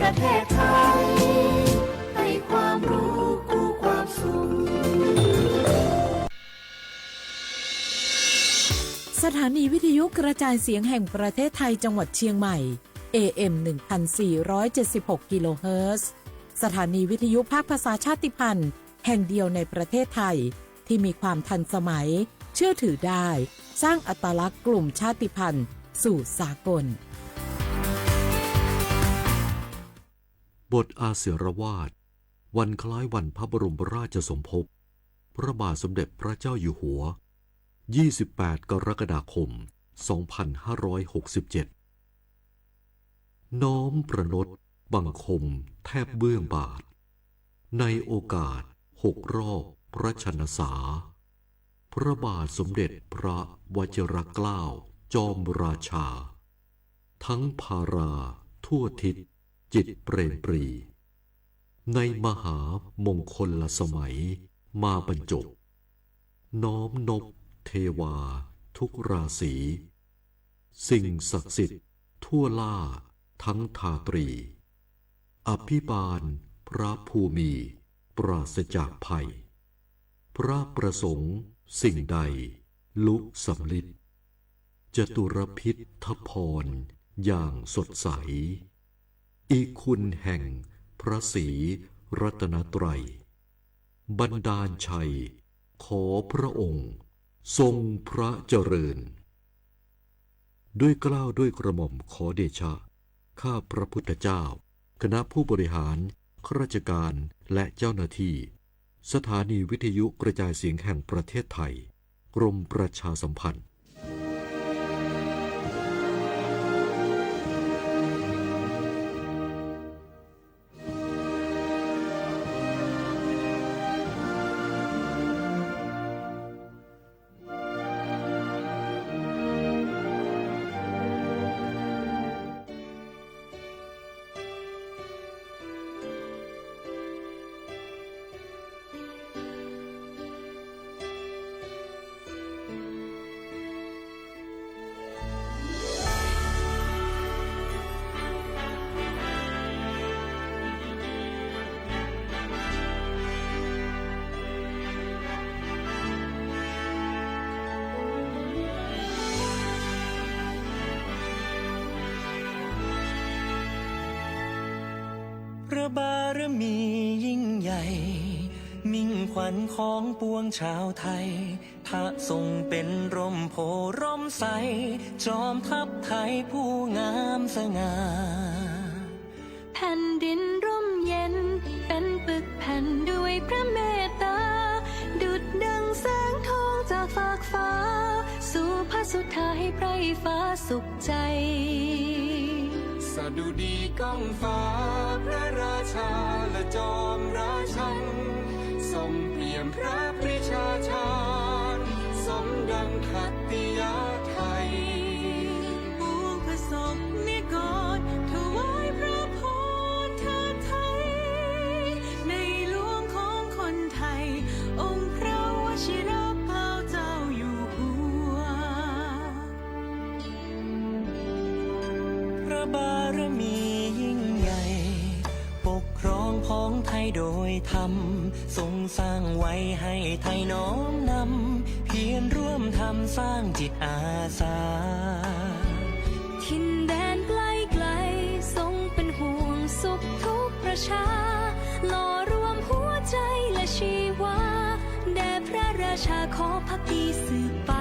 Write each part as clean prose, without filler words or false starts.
ประเทศไทยให้ความรู้กู้ความสุขสถานีวิทยุกระจายเสียงแห่งประเทศไทยจังหวัดเชียงใหม่ AM 1476 กิโลเฮิรตซ์สถานีวิทยุภาคภาษาชาติพันธุ์แห่งเดียวในประเทศไทยที่มีความทันสมัยเชื่อถือได้สร้างอัตลักษณ์กลุ่มชาติพันธุ์สู่สากลบทอาเสรวาทวันคล้ายวันพระบรมราชสมภพพระบาทสมเด็จพระเจ้าอยู่หัว28 กรกฎาคม 2567 น้อมประนตบังคมแทบเบื้องบาทในโอกาส6 รอบพระชนสาพระบาทสมเด็จพระวชิรเกล้าจอมราชาทั้งภาราทั่วทิศจิตเปรมปรีในมหามงคลสมัยมาบรรจบน้อมนบเทวาทุกราศีสิ่งศักดิ์สิทธิ์ทั่วล่าทั้งทาตรีอภิบาลพระภูมิปราศจากภัยพระประสงค์สิ่งใดลุสำลิดจตุรพิษทพรอย่างสดใสอีคุณแห่งพระศรีรัตนตรัยบันดาลชัยขอพระองค์ทรงพระเจริญด้วยเกล้าด้วยกระหม่อมขอเดชะข้าพระพุทธเจ้าคณะผู้บริหารข้าราชการและเจ้าหน้าที่สถานีวิทยุกระจายเสียงแห่งประเทศไทยกรมประชาสัมพันธ์พระบารมียิ่งใหญ่มิ่งขวัญของปวงชาวไทยพระทรงเป็นร่มโพร่มใสจอมทัพไทยผู้งามสง่าแผ่นดินร่มเย็นเป็นปึกแผ่นด้วยพระเมตตาดุจดังแสงทองจากฟากฟ้าสู่พระสุธาให้ไพรฟ้าสุขใจสดุดีก้องฟ้าพระราชาและจอมราชันทรงเปี่ยมพระปรีชาชาญสมดังขัตติยาไทยปวงประสบนิกรถวายพระพรเทิดไทยในหลวงของคนไทยองค์พระวชิรเกล้าเจ้าอยู่หัวพระบารมียิ่งใหญ่ปกครองพ้องไทยโดยธรรมทรงสร้างไว้ให้ไทยน้อมนำเพียรร่วมทำสร้างจิตอาสาถิ่นแดนไกลไกลทรงเป็นห่วงสุขทุกประชาหล่อรวมหัวใจและชีวาแด่พระราชาขอภักดีสืบไป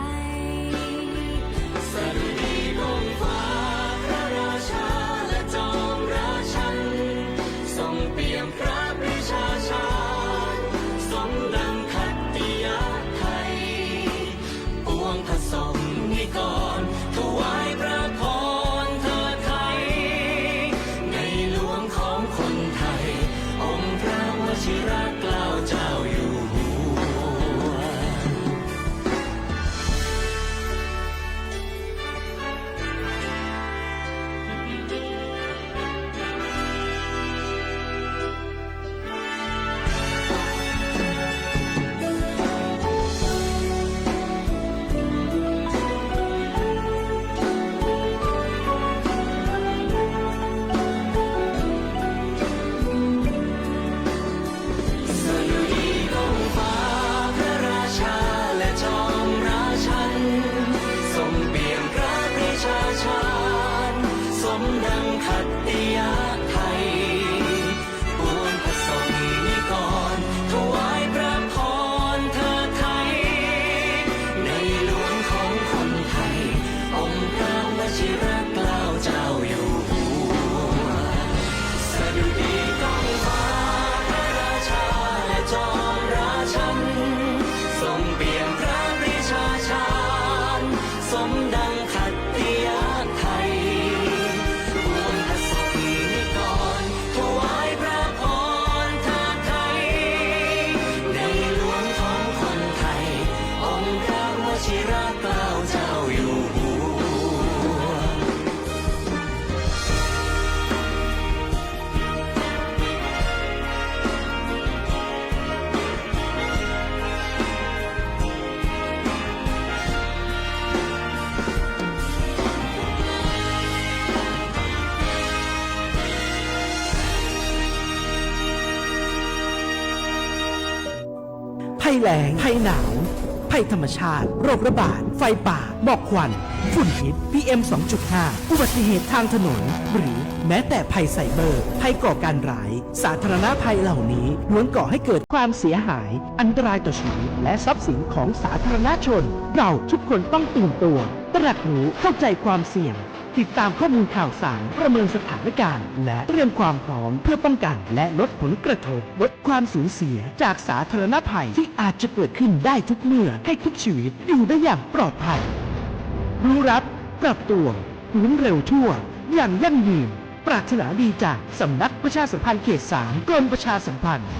สดุดีก้องฟ้าพระราชาและจอมราชันทรงเปี่ยมพระปรีชาชาญสมดังขัตติยาไทยปวงผสมนิกรถวายพระพรเทิดไทยในหลวงของคนไทยองค์พระวชิรเกล้าเจ้าอยู่หัว ภัยแล้งภัยหนาวภัยธรรมชาติโรคระบาดไฟป่าหมอกควันฝุ่นพิษ PM 2.5 อุบัติเหตุทางถนนหรือแม้แต่ภัยไซเบอร์ภัยก่อการร้ายสาธารณภัยเหล่านี้ล้วนก่อให้เกิดความเสียหายอันตรายต่อชีวิตและทรัพย์สินของสาธารณชนเราทุกคนต้องตื่นตัวตระหนักรู้เข้าใจความเสี่ยงติดตามข้อมูลข่าวสารประเมินสถานการณ์และเตรียมความพร้อมเพื่อป้องกันและลดผลกระทบลดความสูญเสียจากสาธารณภัยที่อาจจะเกิดขึ้นได้ทุกเมื่อให้ทุกชีวิตอยู่ได้อย่างปลอดภัยรู้รับปรับตัวฟื้นเร็วทั่วอย่างยั่งยืนปรารถนาดีจากสำนักประชาสัมพันธ์เขต 3 กรมประชาสัมพันธ์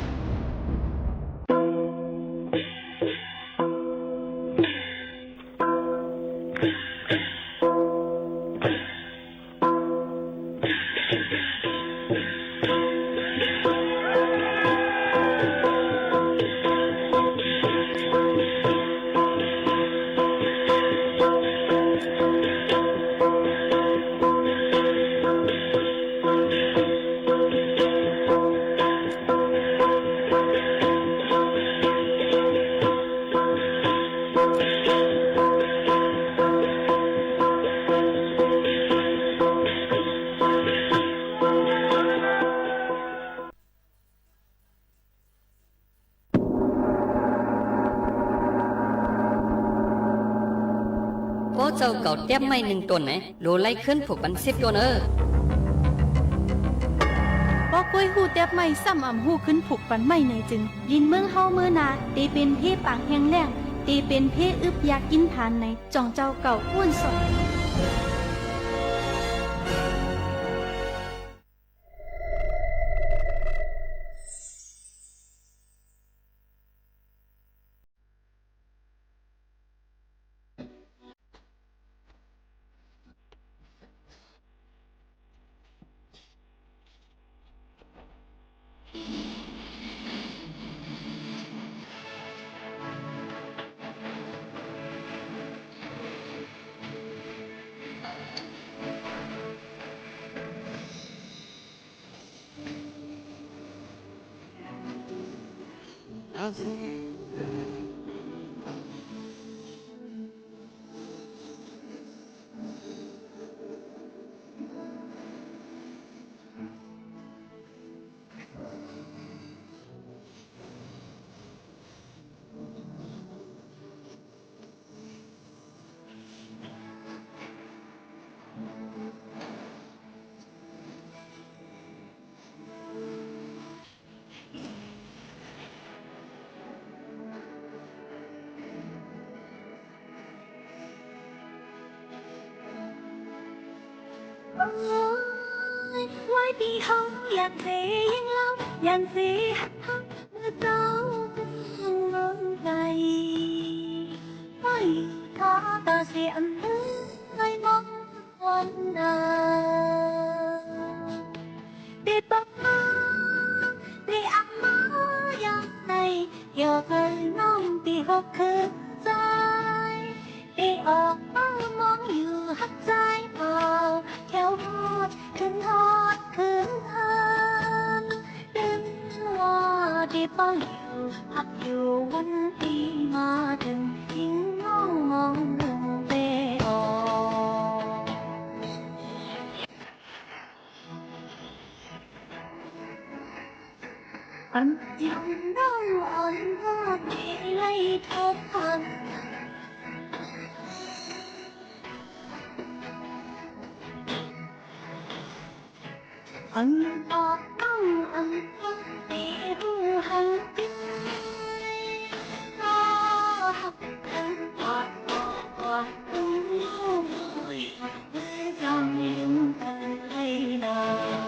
โอ้เจ้าเก่าเตี้ยมไม่หนึ่งตัวไหนโลไล่ขึ้นผูกบัน10ตัวเนอบ่กล้วยหูเตียบไม่ซ้ำอ่ำหูขึ้นผูกปันไม่ในจึงลินเมืองเฮาเมื่อนาตีเป็นพี่ปากแห้งแล้งตีเป็นพี่อึบอยากกินทานในจ่องเจ้าเก่าอ้วนสดไว้ปีเฮาอย่างเสียงเล่าอย่างเสียหักเมื่อเจ้าร้อนใจไม่ท้อต่อเสียงเอ้ยมองวันนาเด็ดปักมาเด็ดอักมาอย่างในอย่าเคยน้องตีหกคือใจเด็ดออกมามองอยู่หักใจเปล่าแค่วอดขึ้นฮอดขึ้นเฮินดึงว่าดีเป้าอยู่พักอยู่วันที่มาถึงยิ่งน้องมองลงเตออันยังน้องอ่อนก็ที่ไล่ทบทันอันออกต้องอันก็ตีหูหันไปก็หักกันปอดปอดปอดตุ้งจำยืมกันให้ดาว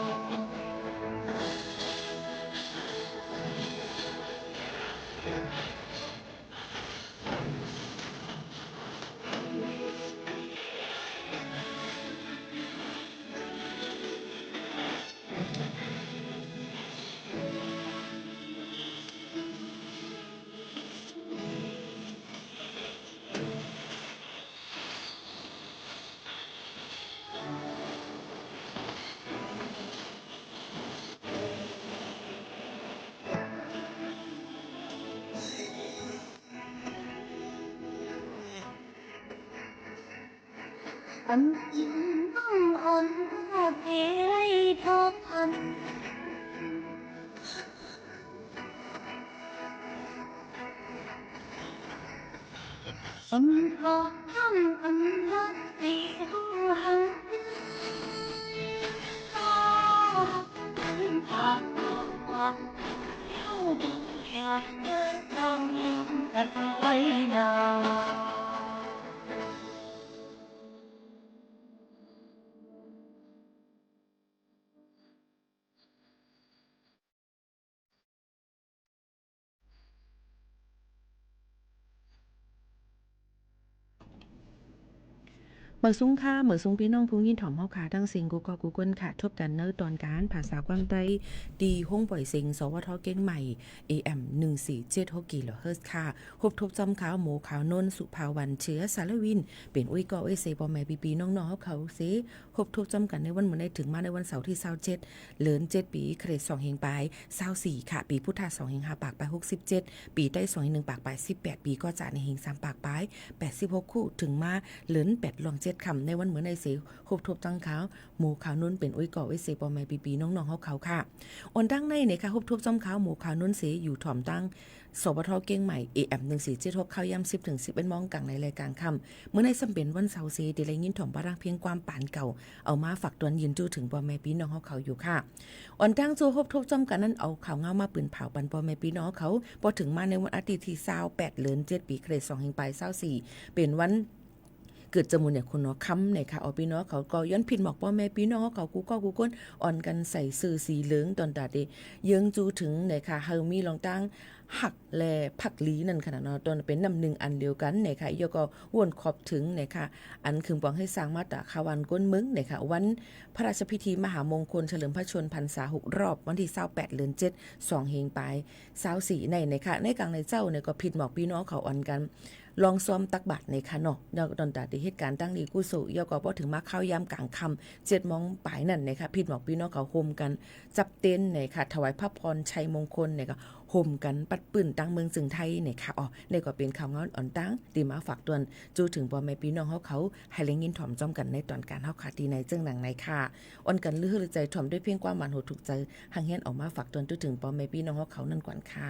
เมื่อซุ้งค่ะเมื่อซุ้งพี่น้องผู้ยินถ่อมเฮาค่ะทั้งสิงกูก็กูเกิลค่ะทบกันเนอตอนการภาษากวางไต้ดีห้องปล่อยสิงสวทเก้งใหม่ AM 1476กิโลเฮิรตซ์ค่ะพบทบจำขาวหมูขาวนนสุภาวันเชื้อสารวินเป็นอุ้ยก็เอเซบ่แม่ปีๆน้องๆเขาสิพบทบจำกันในวันมื้อนี้ถึงมาในวันเสาร์ที่27เดือน7ปีเครด2เฮงปลาย24ค่ะปีพุทธศักราช2เฮง5ปากปลาย67ปีใต้2เฮง1ปากปลาย18ปีก็จะในเฮง3ปากปลาย86คู่ถึงมาเดือน8ลอง7คำในวันเหมือนในเสียคบทบตั้งขาวหมูขาวนุ่นเป็นอุ้ยก่อไว้เสียปอแม่ปีๆน้องๆเขาค่ะอ่อนตั้งในเนี่ยค่ะคบทบจำขาวหมูขาวนุ่นเสียอยู่ถ่อมตั้งสบทเก้งใหม่ AM 1476เข้าย่ำ10ถึง11 มองกลางในรายการค่ำเมื่อในสำเป็นวันเสาร์เสียได้ยินถ่อมบารางเพียงความปานเก่าเอามาฝากตวนยืนจู้ถึงปอแม่พี่น้องเขาอยู่ค่ะอ่อนตั้งโซคบทบจำกันนั้นเอาข่าวเงามาปืนเผาปันปอแม่พี่น้องเขาพอถึงมาในวันอาทิตย์ที่28เดือน7ปีเครด2เฮงปลาย24เป็นวันเกิดจมูกเนี่ยคุณเนาะค้ำเนี่ยค่ะเอาพี่น้องเขาก็ย้อนผิดหมอกพ่อแม่พี่น้องเขากูก้นอ่อนกันใส่สื่อสีเหลืองตอนตาเดเยื้องจูถึงเนี่ยค่ะเฮามีลองตั้งหักแลผักลีนั่นขนาดเนาะตอนเป็นนำหนึ่งอันเดียวกันเนี่ยค่ะยก็วนขอบถึงเนี่ยค่ะอันคืนปองให้สร้างมาตราคาวันก้นมึงเนี่ยค่ะวันพระราชพิธีมหามงคลเฉลิมพระชนพรรษา6รอบวันที่28เดือน7 2เฮงปลาย24ในเนี่ยค่ะในกลางในเจ้าเนี่ยก็ผิดหมอกพี่น้องเขาอ่อนกันลองซ้อมตักบาตรในค่ะเนาะตอนตาที่เหตุการณ์ตั้งดีกุศลยก็พอถึงมาเข้ายามกลางค่ำ7 โมงปลายนั่นนะคะผิดหมอกพี่น้องเขาโฮมกันจับเต้นในค่ะถวายพระพรชัยมงคลเนี่ยก็โฮมกันปัดปืนตั้งเมืองจึงไทยเนี่ยค่ะนี่ก็เป็นข่าวงอนอ่อนตั้งตีมาฝากตวนจูถึงพ่อแม่พี่น้องเขาให้เล็งยินถ่อมจ้อมกันในตอนการเฮาขาตีในจึงหนังในค่ะอ่อนกันลือใจถ่อมด้วยเพียงความหวานโหดถูกใจหังเฮียนออกมาฝากตวนจูถึงพ่อแม่พี่น้องเขานั่นก่อนค่ะ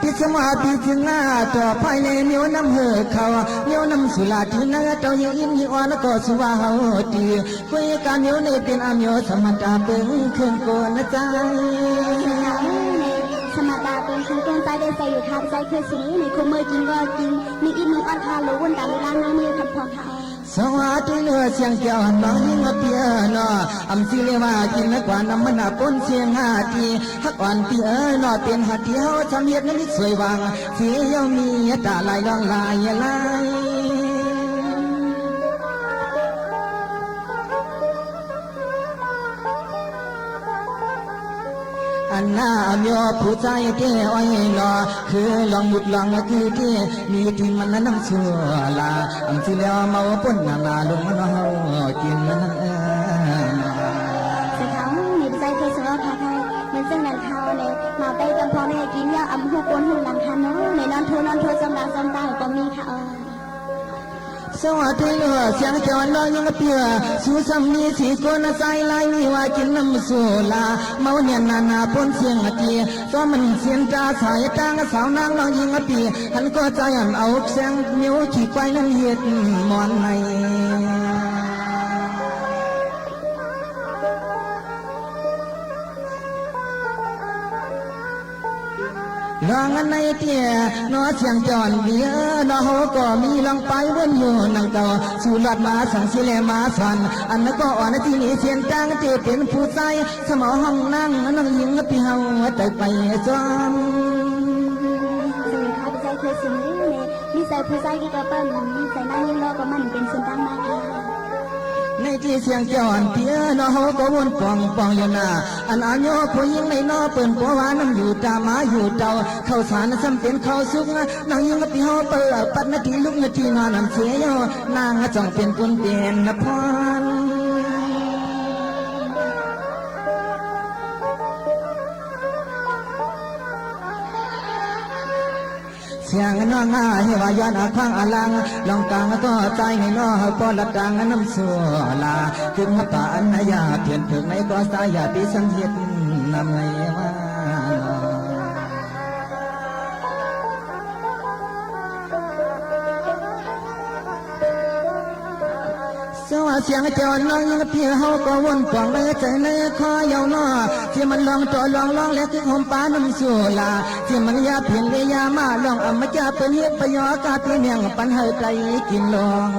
พิสมาพิจนาต่อภายในเมียวน้ำเหือเขาเมียวน้ำสุราที่นาเจ้ายินยิอ่อนก็สุวาเฮาตีคุยกันเมียวในเป็นอาเมียวสมันตาเปิงขึ้นโกนใจสมาตาเป็นขึ้นโกนใจได้ใส่อยู่ทางใจคือสีในคุมมือกินก็กินมีอินมืออ่อนคาลูวนตาลีลาน้ำมือคำพองเขาสวัสดีเนื้อเสียงเจ้าน้องยิ่งเปียนออำสิเลว่ากินกว่าน้ำมันปนเสียงหาทีฮักอ่อนเปียนอเป็นหัดที่เฮาทำเฮ็ดนั้นสวยวางเสียงมีตาลายลองลายลายอันหน้าเมียผู้ใจเที่อ้อยนอคือลองหยุดลองคือที่มีที่มันนั้นน้ำชัวลาอันที่แล้วเมาปนนาลงมันเฮากินมันเจ้ามีใจเคยสวะพาไทยเหมือนซึ่งนั้นเฮาเนี่ยมาไปกำพองให้กินยาอำหูกวนหูหลังคันเนาะในนอนโทจำหลังจำตาก็มีค่ะสวัสดีเนื้อเสียงเจ้าน้อยยังเปียสู้ซ้ำนี้สีโกนใจลายมีว่ากินน้ำสุราเมาเนี่ยนาปนเสียงตีซ้อมันเสียงตาสายตางสาวนางน้องยิงปีหันก็ใจอันเอาแสงนิ้วขี่ไปนั่นเฮ็ดมอนในลองอันในเตี้ยนอเสียงจอนเบียนอโหก็มีลองไปเว้นอยู่นังเก่าสู่หลัดมาสังสิเลมาสันอันนั้นก็อ่อนที่นี่เสียงจังเตเป็นผู้ใจสมองห้องนั่งนั่งยิงพี่เฮาแต่ไปจอมสิ่งข้าพเจ้าเคยสิ่งนี้เนี่ยมีใจผู้ใจกี่กระปั้นมีใจนั่งยิงรอก็มันเป็นส่วนตั้งมาค่ะในที่เสียงจอนเปียนอโหก็วนปองอยู่หน้าอันอาโยผู้ยิงในนอเปิ้นปัววาน้ำอยู่ตามาอยู่เจ้าเข้าสารซ้ำเป็นเข้าสุกนางยิงกับพี่เฮาเปิดปัดนาทีลุกนาทีนอนน้ำเสียนางจ้องเป็นคนเปลี่ยนนพรส เสียงน้องให้ว่าย้อนข้างอลังลองกลางก็ใจในน้อปอละดังน้ำสัวลาขึ้นมาป่านนายาเพียนถึงในก็สายาปีสังเฮ็ดนำไงว่าเสียงเจ้าน้องยังเพียเฮาก็วนกวางเลยใจเลยคอยาวนอที่มันลองตัวลองแล้วคือหอมปาน้ำสัวลาที่มันยาเพียนเลยยามาลองอำมาจะเป็นเฮ็ดประโยชน์กาที่เมียงปันเฮไกลกินลอง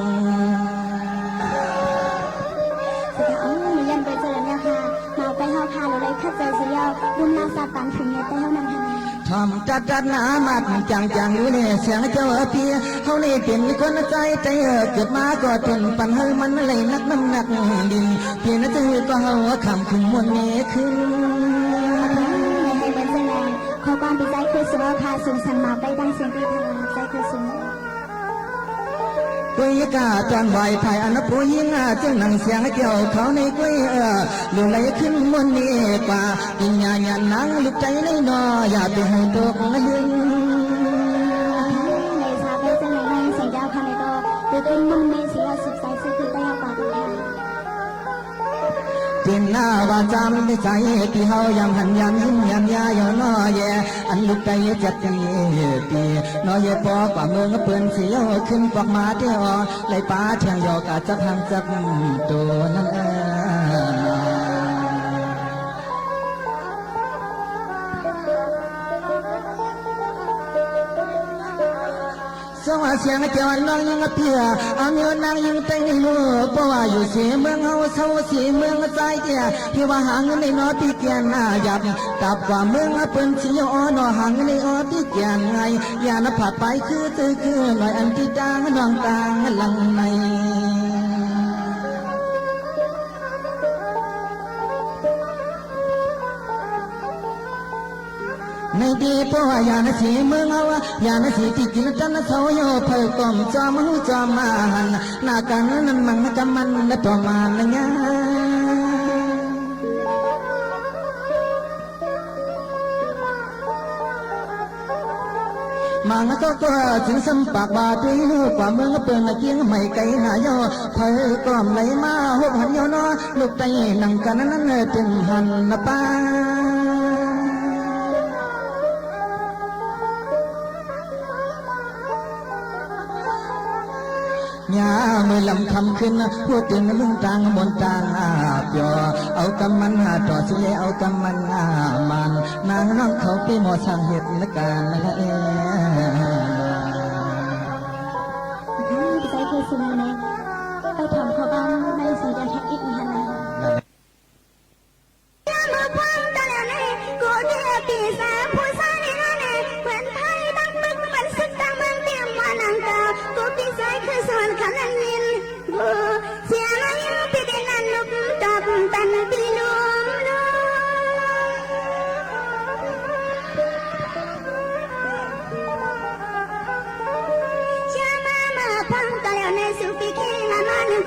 มียันไปเจอเนี่ยค่ะมาไปเฮาพาเราเลยถ้าเจอสิยาวรุ่นนาซาตันถึงเนี่ยแต่เฮานั่งทำไมทำจัดหนามัดจังอยู่เนี่ยเสียงเจ้าเพียเขานี่เป็นคนใจเกิดมาก็จนปันเฮมันเลยนักน้ำหนักดินเพียงนั้นก็เฮาคำขึ้นมวลเนขึ้นให้เป็นเส้นแรงขอความดีใจคือสุภาพาสูงสันมาไปดังเสียงที่ทำใจคือสูงกุยกาจอนไหวไทยอันผู้ยิ่งจึงนั่งเสียงเกี่ยวเขาในกุยหลุไหลขึ้นมนนี้กว่ากินยาหยานังลุกใจในนออย่าไปให้ตกลึงในชาเป็นเส้นแรงเสียงยาวคำในตัวตัวขึ้นมันมีเสียสุดใจสุดคือได้เอาปากตัวจินหน้าว่าจำในใจที่เฮายังหันยันยิ้มยันยาอยู่น้อแย่อันลุกใจจัดปีน้อแย่พอกว่าเมืองเปื่อนเสียวขึ้นกวักมาที่อ่อไหลป้าเทียงยอกอาจจะพังจับตัวนั้นสวัสดิ์เสียงเจ้าน้องยังเพียอามีนางยังเต้นให้ลูกเพราะว่าอยู่เสียเมืองเฮาเศร้าเสียเมืองใจเดียที่ว่าหางในนอที่เกียนหน้าหยับตับกว่าเมืองเปิ้นสิอ้อนอหางในอ้อที่เกียนไงยานผัดไปคือหน่อยอันที่ดังน้องตางหลังในในดีเพราะว่ายานสีเมืองเอายานสีที่กินจันทร์เขาโยเผยกลมจอมหูจอมมาหันหน้ากันนั้นมันกำมันและประมาณละเนี่ยมังก็จึงสัมปากบาตุยกว่าเมืองเปิงเกียงไม่ไกลหน้าโยเผยกลมไหลมาหกหันโยนอลูกไตนั่งกันนั้นเป็นหันนะป้ายาเมื่อลำคำขึ้นพูดถึงมึงต่างบนต่างเปียวเอากำมันต่อสิเอากำมันมันนางน้องเขาไปหมอช่างเห็ดละกันละใจคือสูงเลยไปทำเขาบ้างในสีแดงแค่อีกหันเลย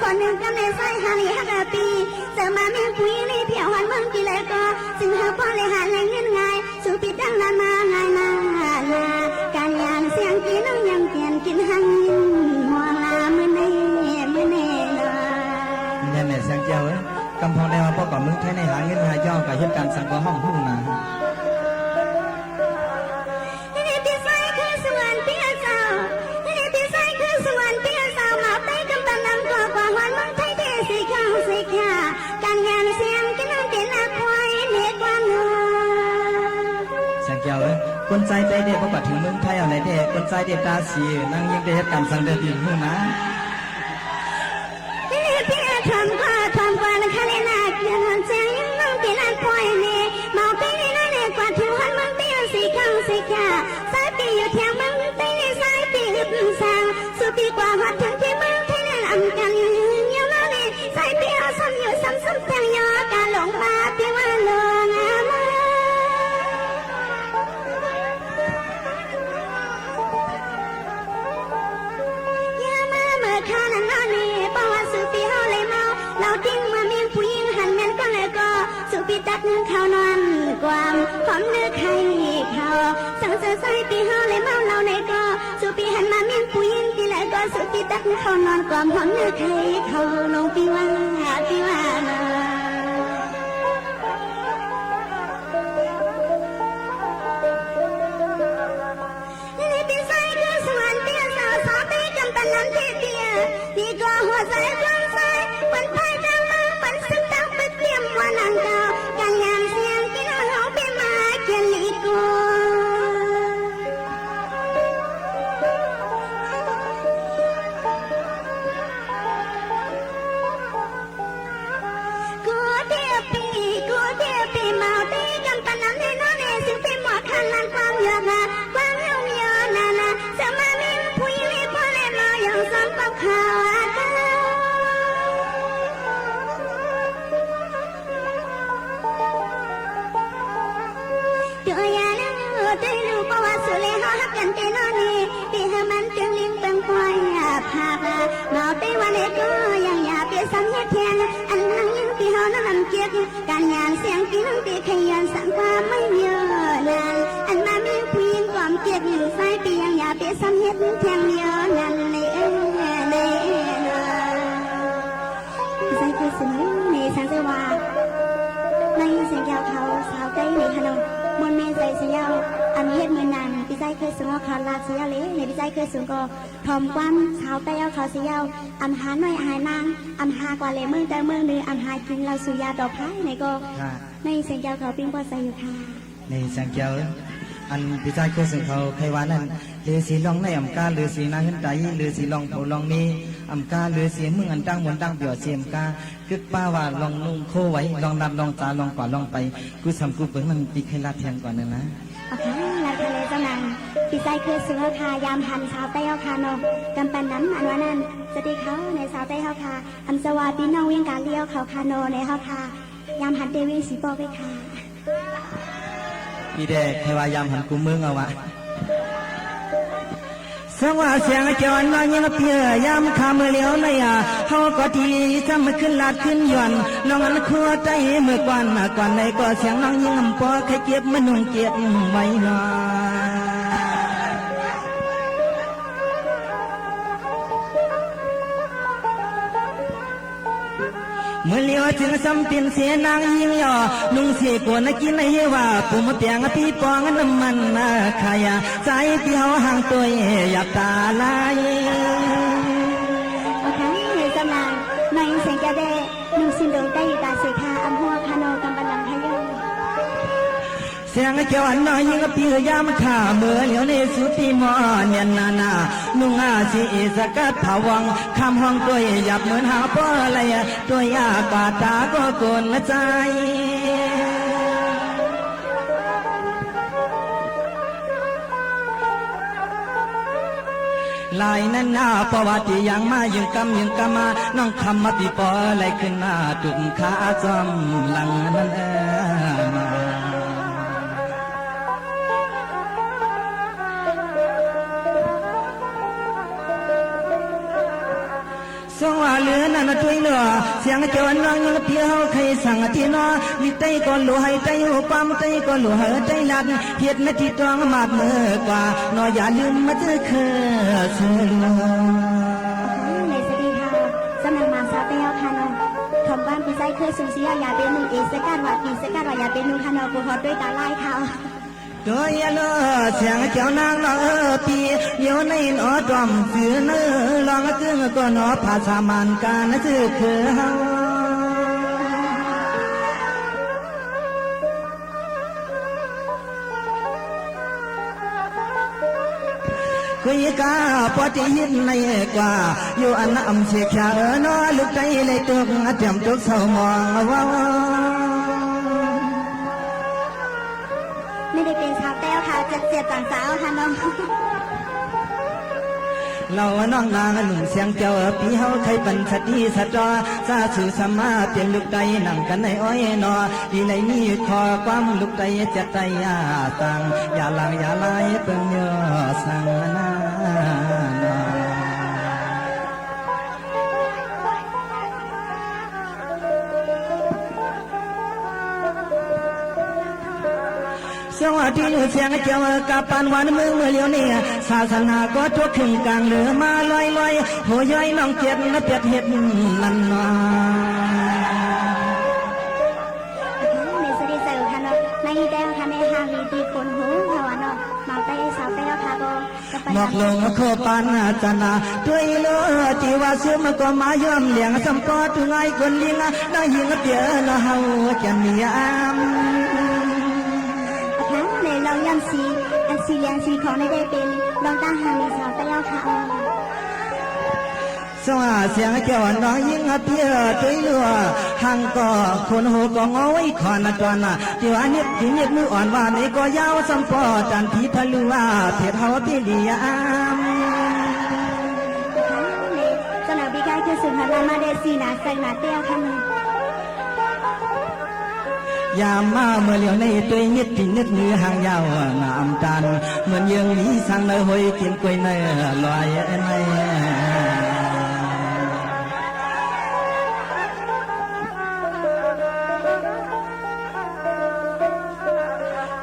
คนหนึ่งก็ในสายหาลีฮักปีเสมาเมียปุยในเพียวหันเมืองปีแล้วก็ซึ่งหาพ่อเลยหาแรงเงินง่ายสู่ปิดดังละมาง่ายนาการยางเสียงปีน้องยังเปลี่ยนกินหังมัวลาเมื่อเน่เนี่ยแม่เสียงเจ้าเอ้ยกำพองได้มาพ่อก่อนมึงใช้ในหาเงินหาย่อกับเหตุการณ์สังกัดห้องหุ้นมาการงานเสียงก็นั่งเป็นอาควายเล็กกว่าเนื้อเสียงเจ้าเอ้ยคนใจเด็กพอปัดถึงเมืองไทยเอาไหนเด็กคนใจเด็กตาสีนั่งยังได้เหตุการณ์สังเดชหุ้นนะพี่ทำกว่านะคะเลยนะเกี่ยวกับเสียงยังนั่งเป็นอาควายเนี่ยเมาไปในนั่นเองกว่าถึงหันเมืองเตี้ยสีข้างสีขาสายปีอยู่แถวเมืองเตี้ยสายปีอึบสั่งสุปีกว่าหัดถึงที่เมืองไทยนั่นอันกันใส่เปียวซ้ำอยู่ซ้ำเพียงยอการหลงมาเพียงว่าลงมายามาเมื่อข้านั้นนอนนี่เพราะว่าสุปีเฮาเลยเมาเราทิ้งมาเมียงผู้หญิงหันแม่นก็เลยก็สุปีตัดเนื้อข้าวนอนความหอมเนื้อไข่เขาสั่งเสือใส่ปีเฮาเลยเมาเราในก็ ตักเขานอนกล่อมหอมเนื้อไข่เขาลงปีว่านะนี่เป็นไส้คือสวรรค์เตี้ยสาวสาวเตี้ยกำปันน้ำเตี้ยนี่ก็หัวใจกลางใจวันไพ่ดังมาวันซึ่งตั้งไปเตรียมวันนังเก่าการงานเสียงกินเราเป็นมาเขียนลีกูกูเทียปีเมาตีกันปนน้ำในน้องในสิ่งที่หมอคันลันความเยอะนะความเยอะนาสมามีผู้หญิงในพ่อเล่นมาอย่างซ้ำกับเขาเดี๋ยวยาเนื้อได้รู้ประวัติสุเลเขาหักกันเตนอนี่ปีให้มันเตียงลิงเป็นควายพาเมาตีวันเล็กก็ยังอย่าเปลี่ยนซ้ำเหตุแทนอันนั้นยังปีเขานั่งเกียกการงานเสียงปีนั่งตีขยันสั่งความไม่เยอะนานอันมามีผู้หญิงความเกียกอยู่สายปียังอย่าเปลี่ยนซ้ำเหตุแทนเยอะนั่นเลยใส่คือสมัยในสังเสวาในเสียงยาวเขาสาวใจในขนมมนเมย์ใส่เสียวอันเฮ็ดมือนานพี่ใจเคยสูงเขาลาเสียวเลยในพี่ใจเคยสูงก็ทอมกว้านสาวใจเอาเขาเสียวอันหาหน่อยหายนางอันหากว่าเลยเมืองแต่เมืองนึงอันหากินเราสุยาดอกไผ่ในก็ในเสียงยาวเขาปิ้งปอใส่อยู่ค่ะในเสียงเจ้าอันพี่ใจเคยสูงเขาใครว่านั่นหรือสีลองในอำกาหรือสีนาขึ้นใจหรือสีลองโผลองนี้อำกาหรือสีมึงอันตั้งบนตั้งเปี่ยวเสียมกากึกป้าว่าลองนุ่งโคไว้ลองนับลองตาลองกว่าลองไปกูสำกูเปิดมันปีใครลาแทนก่อนนึงนะโอเคลาทะเลเจ้านางพี่ใจเคยสูงเขาค่ะยามหันสาวใต้เขาค่ะนกำปันนั้นอันว่านั้นจะดีเขาในสาวใต้เขาค่ะอันสวาปีน้องวิ่งการเลี้ยวเขาคาโนในเขาค่ะยามหันเดวิสีปอไปค่ะอีเด็กใครว่ายามหันกูมึงเอาวะสว่าเสียงจอนน้อยยังเพียยามขามือเลี้ยวในเขาก็ทีจำขึ้นลาดขึ้นย่อนน้องอันคัวใจเมื่อก่อนในก็เสียงน้องยังปอใครเก็บมันนุ่งเก็บไว้นอเมื่อเลี้ยวถึงซ้ำเป็นเสียนางยิงย่อนุ่งเสียกวนกินในว่าปุ่มเตียงพี่ปองน้ำมันขายใจพี่เขาห่างตัวอยากตาลายโอเคเลยจำนางในเสียงกระเดนุ่งสินโดได้ตาเสคาอัมหัวคาโนกำบันลังพยงเสียงเจ้าน้อยยังพี่ยามขาเมื่อเลี้ยวในสุติมอเนียนนานุ่งอาสีสกัดผาวังคำห้องตัวหยับเหมือนหาป้ออะไรตัวยากาตาก็โกนใจลายนั้นหน้าประวัติยังมายังกำมาน้องคำมาตีปออะไรขึ้นหน้าตุ่มขาจอมหลังนั้นมาสว่าเลือนั่นช่วยเหลือเสียงเจ้าน้องยังเพียวใครสั่งที่นอวิใจก็หลัวให้ใจหัวปั๊มใจก็หลัวใจลัดเพียรนาทีตรองมาดเมื่อกว่านออย่าลืมมาเจอเคยเสือในสวัสดีค่ะสำนักมาสาวเตียวค่ะน้องทอมบ้านพี่ใจเคยสูงเสียอย่าเป็นหนุ่มเอสกัดว่าปีสกัดว่าอย่าเป็นหนุ่มค่ะน้องกูขอด้วยตาไล่เขาตัวยาลอเสียงเจ้านางนอปีเดี๋ยวในนอจอมเสือเนื้อลองกึ่งก็นอภาษามันการนะจื้อคือเฮาคุยกาปฏิหินในกว่าอยู่อันน้ำเสียขานอลูกใจเลยตุกจำตุกเศร้ามองว่าไม่ได้เป็นชาวแต้วค่ะจะเจ็บต่างสาวค่ะน้องเราน้องนางหนุ่มเสียงเจ้าพี่เฮาใครเป็นสติสตรอซาสื่อสมาเตรียมลูกใจนั่งกันในอ้อยนอดีในนี้ขอความลูกใจจะใจยาตังอย่าลังอย่าลายเปิงยอสังนาส วัสดีเสียงเจ้ากับปานวันเมืองเมื่อเลียวเนี่ยศาสนาก็ทุกขึ้นกลางเรือมาลอยลอยโหย้อยน้องเจ็ดและเปียดเห็ดนั่นนาเมสดีเซอร์ค่ะเนาะในแดงค่ะในฮาวีตีคนหูค่ะว่าเนาะมาไปสาวไปเอาค่ะก็หมอกลงโคปานจันนาด้วยเลือจีว่าเสื่อมก็มาย่อมเลี้ยงสำกอถึงไอ้คนลิงน้อยยิงเปียละเฮาจะมีอามในลองยันสีอันสีเลี้ยงสีของไม่ได้เป็นลองตั้งหามีสาวไปเอาค่ะสว่าเสียงเจ้าน้องยิงเปียด้วยเลือหังก็คนหูก็งอไว้ขอนจวนเดี๋ยวอันนี้ที่นิดมืออ่อนว่านี่ก็ยาวสำกอจันทีทะลุว่าเพียเฮาปีเลียอามเจ้าหน้าที่การคือสุภาพมาได้สีนาใส่นาเตี้ยค่ะยามมาเมื่อเลี้ยวในตัวนิดที่นิดมือห่างยาวงามจันเหมือนยังมีสังเลยหอยกินกล้วยในลอยใน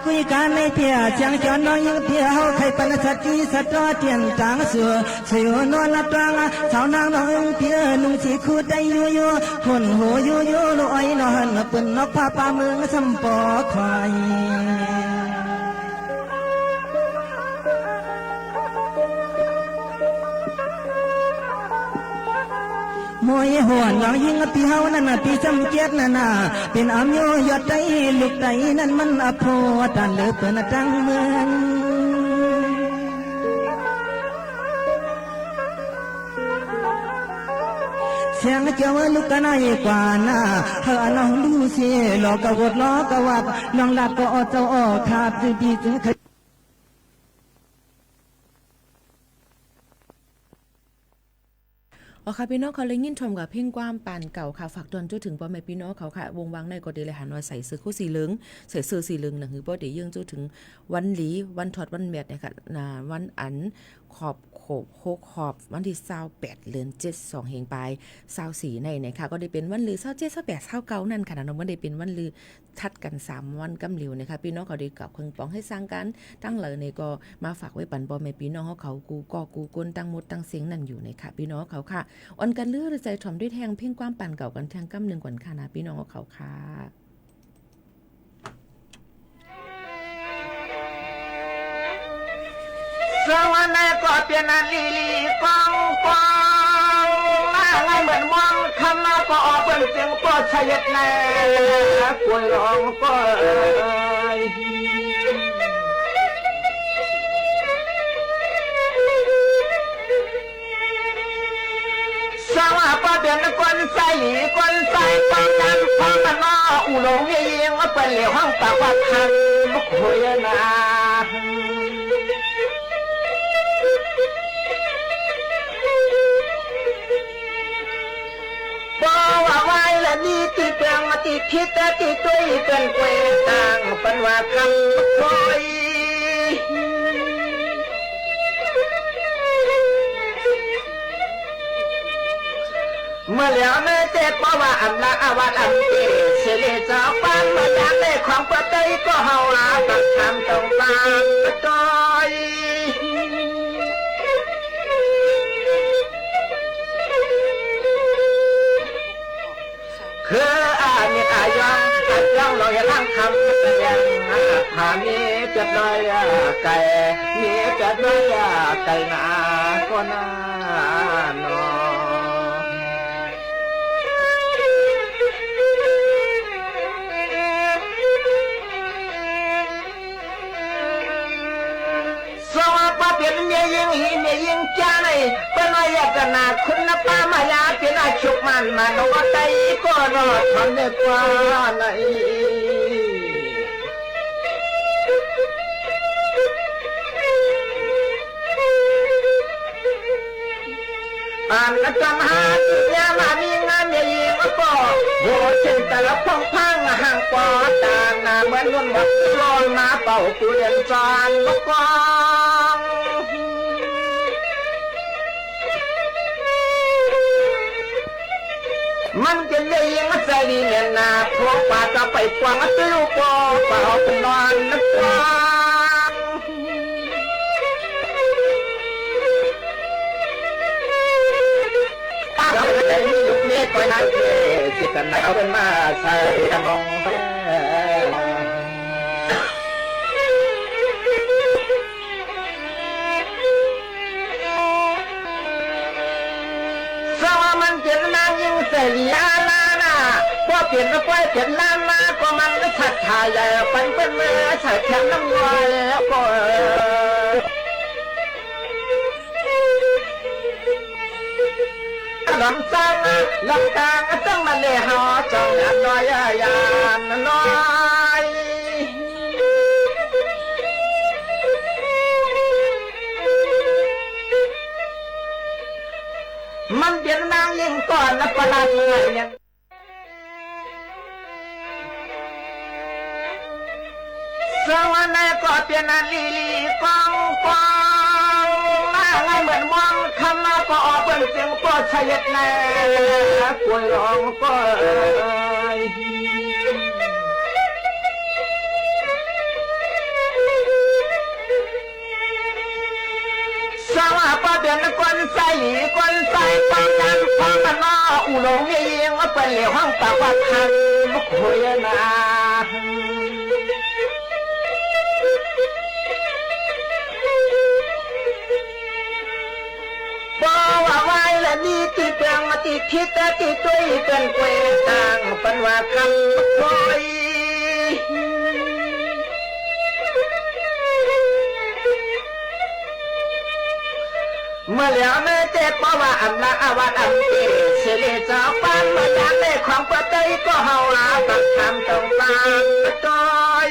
คุยกันในเพียจังจอนน้องยังเพียเฮาใครปันสัจจีสัจเตียนจางเสือเสียวนวลละตรังสาวนางน้องเพียนุ่งสีคูดได้ยูยูคนหัวยูยูลอยนอนเปิ่นนกพาปาเมืองสำปอคอยมวยหัวน้องยิงปีเฮานั่นปีจำเกียรตินั่นเป็นอามโยยอดใจลูกใจนั่นมันอภวตันเลือเปินจังเมืองเสียงเจ้าลูกกันายกว่าน่ะเธอน้องดูเสียหลอกกวดล้อกวัดน้องหลับก็อดเจ้าออกขาดจึงดีจึงอ๋อค่ะพี่น้องเขาเลยยินชมกับเพ่งกว้ามปานเก่าค่ะฝากตอนจนถึงพ่อแม่พี่น้องเขาค่ะวงวังในก็ดีเลยหันว่าใส่เสื้อคู่สีเหลืองใส่เสื้อสีเหลืองนะคือบ่ได้ยังจนถึงวันหลีวันถอดวันแมทเนี่ยค่ะวันอันขอบโขบโคขอบวันที่28เดือน7 2เฮงปลาย24ในเนี่ยค่ะก็ได้เป็นวันลือ27 28 29นั่นค่ะน้องบ่ได้เป็นวันลือทัดกัน3วันกำเหลียวนะคะพี่น้องเขาได้กับเครื่องปองให้สร้างกันตั้งเลยเนี่ยก็มาฝากไว้ปันพ่อแม่พี่น้องเขากูก็กูก้นตั้งหมดตั้งเสียงนั่นอยู่นะคะพี่น้องเขาค่ะอ่อนกันเลือดใจถ่อมด้วยแทงเพ่งความปั่นเก่ากันแทงกำ1กว่าค่ะนะพี่น้องเขาค่ะสวรรค์ก็เป็นอันลีลีกองกองมาเหมือนมองคำมาก็ออกเป็นเสียงก็ชยัดแน่กวยร้องก็สว่าป้าเป็นคนใส่หลีคนใส่ป้องกันพ้องมันน้ออุหลงยิงว่าเป็นเหลียวห้องปากว่าทันบุกหวยนาว่าไว้ละนี่ตีเปลืองมาตีคิดแต่ตีตุ้ยเป็นเกวต่างเป็นว่าคำคอยเมื่อแล้วแม่เจ็บเพราะว่าอันละอวัดอันเกเสเลเจ้าปันมาจากในของประเตยก็เฮาลาตัดทำตรงตามจอยคือมีอายองอัดย่องลอยล่างคำแสดงหามีจัดน้อยไก่มีจัดน้อยไก่นาก็น่านอสวัสดีเป็นเมียยิงหีเมียยิงจ้าในเป็นอะไรกันนะคุณนป้ามายาเป็นอาชุกมันมาโนว่าใจก็รอทำได้กว่าไหนอันจังหาเนี่ยมามีงานเมียยิงก็โหเช่นแต่ละพงพังห่างกว่าต่างนาเหมือนนุ่นวัดลอยมาเป่ากูเรียนจานลูกกองม มันจะเลี้ยงใจดีเนี่ยนาพวกป่าจะไปกวางตื้อปอเปล่าเป็นนอนนักกวางเราจะได้ยุคนี้ก็น่าเกลียดจิตกันเอาเป็นมาใส่กันมองไปมันเจ็ดนางยิ่งเสียลานาพอเปลี่ยนมาไปเปลี่ยนล้านมาก็มันก็ชัดถ่ายใหญ่ปันเป็นมือใส่แขนน้ำลายก็ลำซังลำกลางต้องมาเลี้ยหอจงยันน้อยยานน้อยมันเปลี่ยนนางยิ่งก่อนนะประหลาดเลยเนี่ยสวรรค์ก็เปลี่ยนลีกองกองหน้าไงเหมือนมองคำมาก็ออกเป็นเสียงก็ใช่ยัดแน่ป่วยร้องก็สว่าป้าเดือนคนใส่คนใส่ป้าดันฟังมันว่าอุโลงยิงว่าเป็นเหลี่ยวห้องปากว่าทันมุกคุยนาบอกว่าไว้และดีที่เปลืองมาติดคิดแต่ติดตัวเป็นเกวต่างเป็นว่าคำคุยเมื่อแล้วแม่เจ็บเพราะว่าอันละอวัดอันเกเสเลเจ้าปันมาจากในของประเทศก็เฮาลาตัดทำตรงตามจอย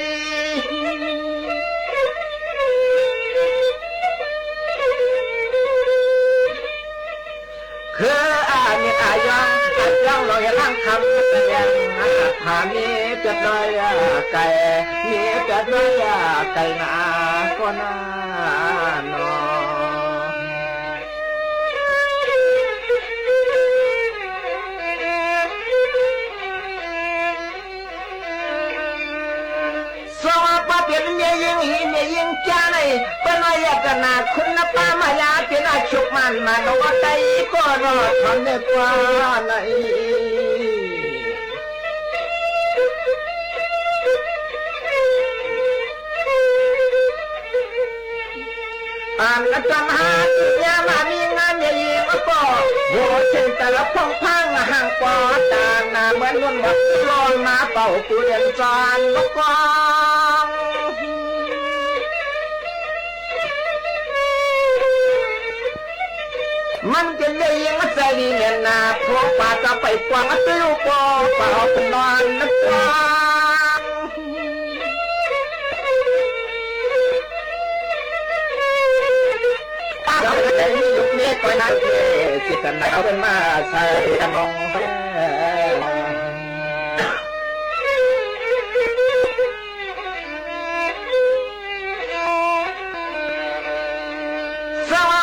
คือเนี่ยยังลอยร่างคำเป็นยังหามีเกิดน้อยไก่มีเกิดน้อยไก่นาก็น่านอเป็นเมียยิงหีเมียยิงจ้าในเป็นอะไรกันนะคุณนป้ามายาเป็นอาชุกมันมาโนใจก็รอทำได้กว่าไหนอันละจันหาเนี่ยมามีงานเมียยิงก็โหเช่นแต่ละพงพังห่างกว่าต่างนาเหมือนนุ่นวัดลอยมาเป่าปูเรียนจานลูกกองมันจะเลี้ยงใจดีเนี่ยนาพวกป่าจะไปกวางตื้อปอเปล่าเป็นนอนนักกวางเราจะได้ยุคนี้ก็น่าเกลียดจิตกันเอาเป็นมาใส่กันมองไป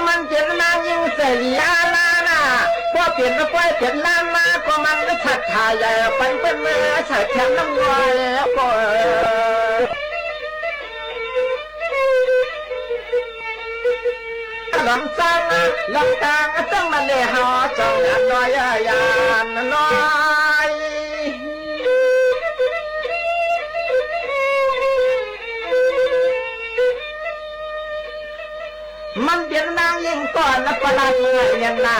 มันเจ็ดนางยิ่งเสียลานาพอเปลี่ยนมาไปเปลี่ยนล้านมาก็มันก็ชัดถ่ายใหญ่ปันเป็นมือใส่แขนน้ำลายก็ลำซังลำกลางต้องมาเลี้ยหอจงยันน้อยยานน้อยมันเปลี่ยนนางยิ่งก่อนนะประหลาดเมื่อยันหน้า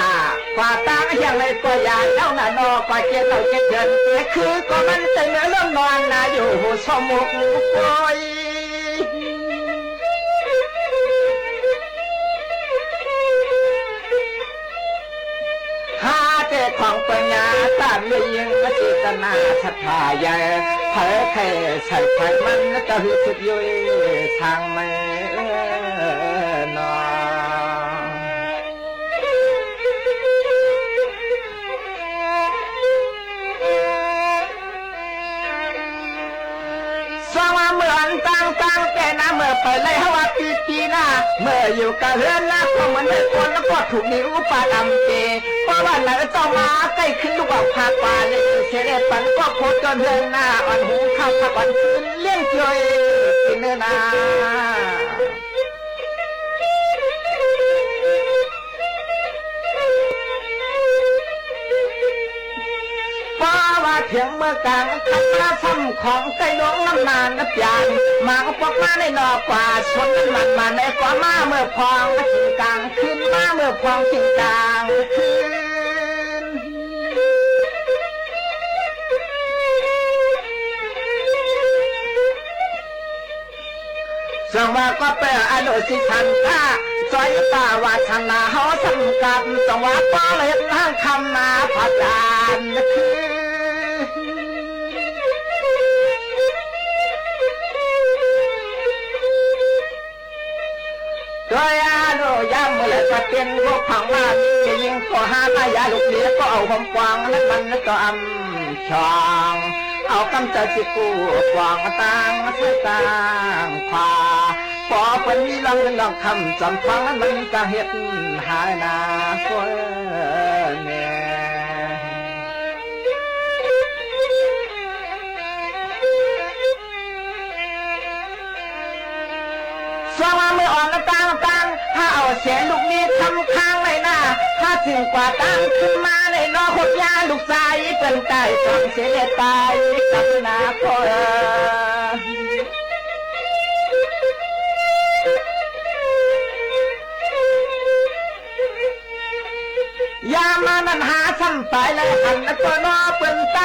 กว่าตาอย่างไรก็ใหญ่แล้วน่ะนอกว่าเจ็ดเราเจ็ดเดือนเจ็ดคือก็มันใจเนื้อเริ่มนอนนะอยู่สมุกคอยหาเจ้ของปัญญาตามเลยยังก็จิตนาชัดถ่ายใหญ่เผยแค่ใส่ไฟมันก็รู้สึกยุ่ยทางไม่นอสว่าเมื่อ อนตั้งแต่น้าเมื่อเปิดเลยฮว่าปีหน้าเมื่ออยู่กับเฮือนแล้วก็เหมือนได้คนแล้วก็ถูกนิ้วปาดำเจเพราะว่าไหนต้องมาใกล้ขึ้นลูกบอกพาป่าเลยเสด็จปันก็โคจรเฮือนหน้าอ่อนหูข้าวผักอ่อนคืนเลี้ยงจอยกินเนื้อนาเพียงเมื่อกลางคันมาซ้ำของไก่ดวงน้ำนานนับยานมาก็พวกมาในนอกว่าชนมันมาในกว่ามาเมื่อพองมาถึงกลางคืนมาเมื่อพองถึงกลางคืนสังว่าก็เปิดอนุสิทันตาซอยตาวัฒนาเขาทำกับสังว่าก็เลยทั้งคำนาพระจานคือโดยอาโนยามเมื่อจะเป็นพวกผังมาจะยิงก็หาตายาลูกเลี้ยก็เอาความกวางนั้นมันก็อำช่องเอากำจัดจิกูกวางต่างเสื้อต่างขวาพอเป็นมีลองคำจำฟังนั้นมันก็เห็ดหายนาคนเนี่ยสวามืออ่อนตั้งถ้าเอาเสียลูกนี้ทำข้างในหน้าถ้าถึงกว่าตั้งขึ้นมาในนอขดยาลูกชายเป็นไก่สองเสียตายกับนาโคยามามันหาซ้ำไปเลยหันตัวนอเป็นไต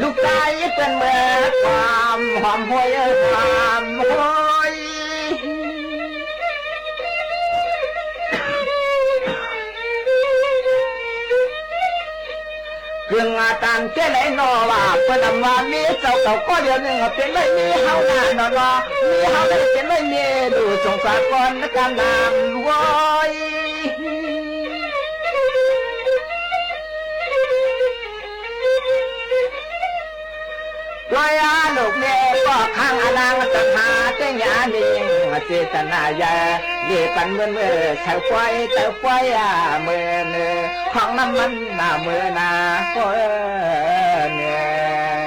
ลูกชายเป็นเมื่อความหอมหวยความหวยเรื่องอาจารย์เจ้าไหนนอว่าเป็นดำว่ามีเจ้าเก่าก็เดียวนึงเป็นไม่มีเฮาหน้านอนอมีเฮาได้เป็นไม่มีดูสงสารก่อนนักการนำไว้ลอยอาลูกเนี่ยก็ข้างอนางตัณหาเจ้าหน้านิ่งเจตนาใหญ่เย่ปันเมื่อใช้ไฟแต่ไฟเมื่อเนื้อของน้ำมันหน้าเมื่อนาก็เนี่ย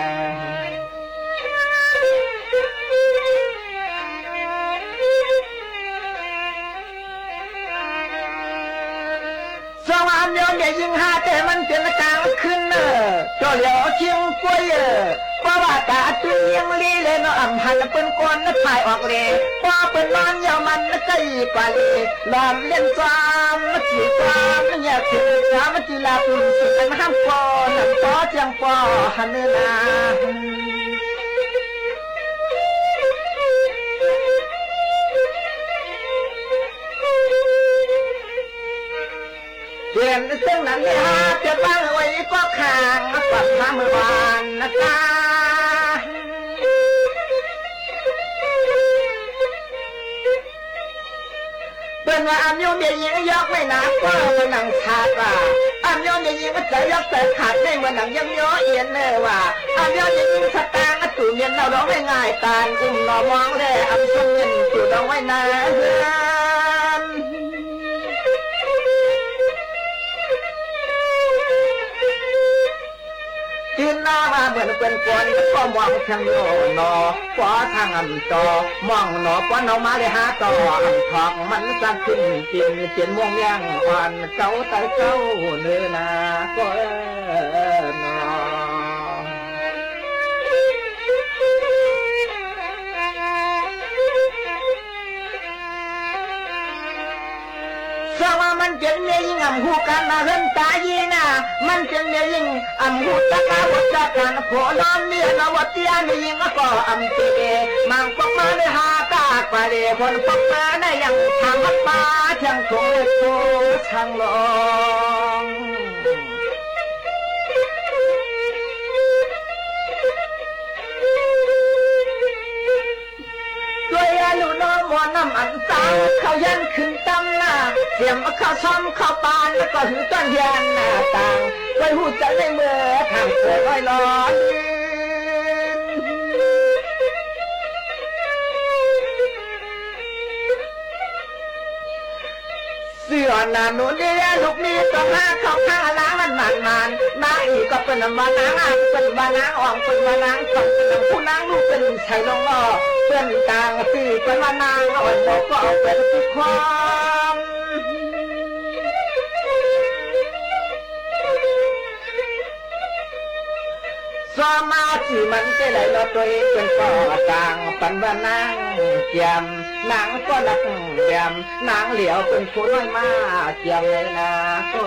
สวรรค์ยอมอย่ายิงหาแต่มันเป็นกลางขึ้นเนอจอเหลียวเชียงกล้วยเพราะว่าตาตุ้งยังลีเลยเนาะอ่ำหันเป็นก้อนนักถ่ายออกเลยพอเป็นนอนยาวมันนักใจกว่าเลยลอมเล่นซ้ำนักจีความนักอยากถือสามจีลาปุ่นสุดอันห้ามก่อนนักต่อเจียงปอหันเนื้อนาเรียนซึ่งนั้นเนี่ยจะบ้างไว้ก็ข้างปัดมาเมื่อวานนะจ๊ะเป็นว่าอันยมเดียยิงยกไม่หนักก็มันหนังขาดว่าอันยมเดียยิงก็จะยกแต่ขาดได้เหมือนหนังยังย้อเอียนเน่ว่าอันยมเดียยิงสตางค์ตู่เมียนเราร้องไม่ง่ายการอุ้มนอมองเลยอันสมเงินตู่ร้องไว้นานกินน้ามาเหมือนเป็นคนก็มองทางโลนอขวาทางอันจอมองหนอป้อนเอามาเลยหาต่ออันทองมันจะขึ้นกินเสียนม่วงย่างอ่อนเจ้าตาเจ้าเนื้อนาก็นอสว่ามันเป็นเมียยิ่งอ่ำหูกันมาเริ่มตายยีน่ะมันเป็นเมียยิ่งอ่ำหูตะกาวัดจักรโผล่นอนเมียนวัดเตียมียิ่งก็อ่ำเตะมังปกมาในหาตากว่าเดคนปกมาในยังทางวัดป่าเชียงคงเล็กโตทางลองด้วยอาลุน้องมอน้ำอันตาเขายันขึ้นตำหน้าเสียมข้าวซ้อมข้าวปานแล้วก็หือต้นยันหน้าต่างไว้หูใจในเมื่อทางเสือลอยลอย อนนาหนูเลี้ยลูกนี้ต้องหาเขาข้างล้างมันนางอีก็เป็นมานางเป็นมานางอ่องเป็นมานางต้องเป็นผู้นางลูกเป็นชายลงล่อเป็นกลางปีเป็นมานางอ่อนบอกก็เอาเป็นที่ความสมาธิมันจะไหลลอยตัวเองเป็นก่อต่างปันว่านางเจียมนางก็รักเจียมนางเหลียวเป็นผู้น้อยมาเจียมเลยนะก็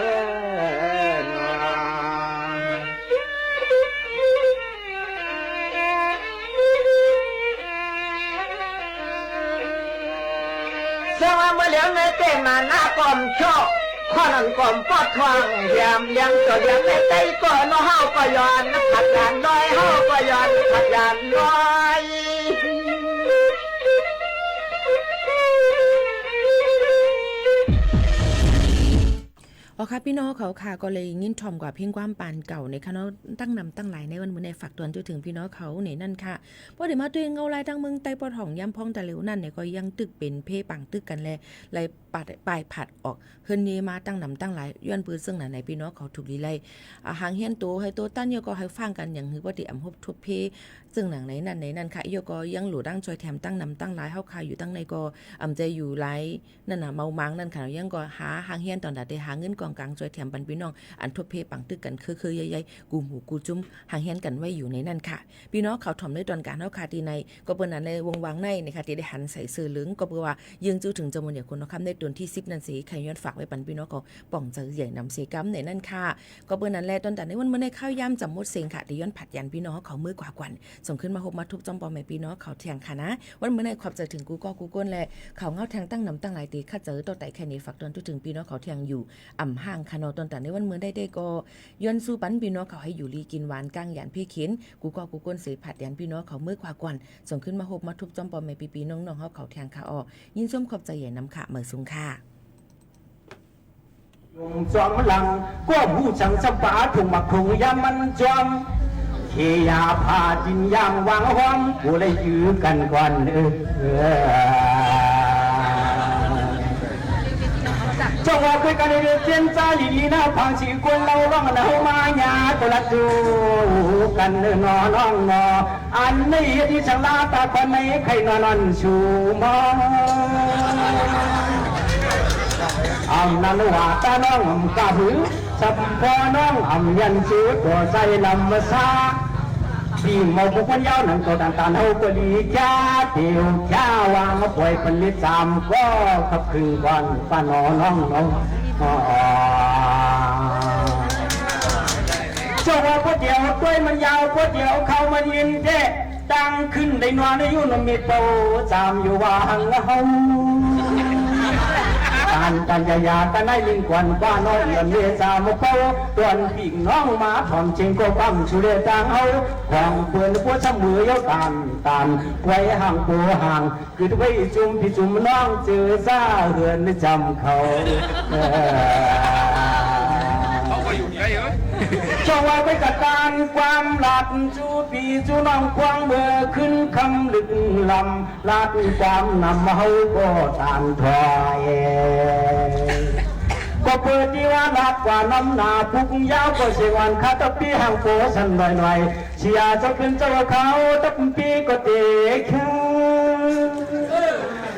สว่าเมื่อเหลียวในเต้มาหน้าปอมโชคข้อนั้นก่อมปอดทองยามยังก็ยังในใจก่อนน้อเฮาก็ย้อนขัดยานน้อยเฮาก็ย้อนขัดยานน้อยอ๋อค่ะพี่น้องเขาค่ะก็เลยยินถ่อมกว่าเพียงความปานเก่าในคณะตั้งนำตั้งหลายในวันมื้อในฝากตอนจนถึงพี่น้องเขาเนี่ยนั่นค่ะพอได้มาตัวเองเงาลายทั้งเมืองใต้ปอดห้องย้ำพ้องแต่เหลวนั่นเนี่ยก็ยังตึกเป็นเพปังตึกกันแลไหลปลายผัดออกเฮิรนนี้มาตั้งนำตั้งหลายย้อนปืนซึ่งไหนพี่น้องเขาถูกลีไลหางเฮียนโตให้โตตั้นโยก็ให้ฟังกันอย่างหือว่าติอำฮบทุบเพซึ่งหนังไหนนั่นค่ะโยก็ยังหลู่ดั้งจอยแถมตั้งนำตั้งหลายเฮาคายอยู่ตั้งในก็ใจอยู่หลายนั่นน่ะเมามังนั่นค่ะยังก็หาหางเฮียนตอนได้หาเงินกองกลางจอยแถมบันพี่น้องอันทุบเพปังตึกกันคือใหญ่ๆกูหมูกูจุ้มหางเฮียนกันไว้อยู่ในนั่นค่ะพี่น้องเขาถ่อมในตอนการเฮาคาตีในก็เปิ้นนั้นในวงวางในนะคะที่ได้หันใส่เสื้อเหลืองก็เปิ้นว่ายืงจู้ถึงจำนวนอย่างคนเนาะคำในตอนที่10นั่นสิใครย้อนฝากไว้ปันพี่น้องก็ป่องเจอใหญ่นำเสกำในนั่นค่ะก็เปิ้นนั้นแลตอนแต่ในวันมื้อในข้าวยามจำหมดเสียงค่ะที่ย้อนผัดยันพี่น้องเขามือกว่ากวันส่งขึ้นมาฮบมาทุบจอมปอมแม่พี่น้องเขาเที่ยงค่ะนะวันมื้อในขอบใจถึงกูก็กูก้นแลเขาเงาแทงตั้งนำตั้งหลายตีข้าเจอต่อแต่แค่นี้ฝากตอนถึงพี่น้องเขาเที่ยงอยู่อ่ำห่างค่ะเนาะตอนแต่ในวันมื้อได้ก็ย้อนสู้ปันพี่น้องเขาให้อยู่ลีกินหวานกลางยันพี่เข็นกูก็กูก้นเสผัดยันพี่น้องเขามือกว่ากวันส่งขึ้นมาฮบมาทุบจอมปอมแม่พี่น้องเขาเที่ยงค่ะอ้อยินส้มขอบใจใหญ่นำค่ะเมื่อสูงค่ะ用装浪，过不长上把土嘛空呀มัน装，เฮียพาดินยางวางห้องกูเลยยื้อกันก่อนจงว่าคุยกันในเรื่องเส้นใจลีน่าพังชีกวนเราร้องเรามาหยาตัวละดูกันนอน้องนออันนี้ที่ฉันลาตาคนไหนใครนอนชูมองอำนันว่าตาน้องกะหือสับพอน้องอำยันชื่อตัวใจลำซาที่มองบุคคลยาวนั่นตัวต่างๆเฮาก็ดีแค่เดียวแค่วางมาปล่อยผลิตจำก็ขับคืนก่อนป้าน้องเจ้าว่าพวกเดียวด้วยมันยาวพวกเดียวเข้ามายินเด้ดังขึ้นได้นอนในยุ่นมีโตจำอยู่ว่าหังเฮากันยากันได้ลิงกวนป้าน้อยเอียนเวสามโปตัวนพี่น้องมาถ่อมเชงก็ปั้มชุเลจางเฮาของเปื่อนพวกช้ำมือยาวตานไว้ห่างตัวห่างคือไว้จุ่มพี่จุ่มน้องเจอซาเหือนจำเขาช่องว่าไว้กับการความหลัดจูปีจูน้องควงเมื่อขึ้นคำลึกลำลาดความนำเฮาก็ตานถอยก็เปิดที่ว่านับกว่าน้ำหนาพุกยาวก็เสียวันคาตะปีห่างโผสันหน่อยเชียเจ้าขึ้นเจ้าเขาตะปีก็เตะแค่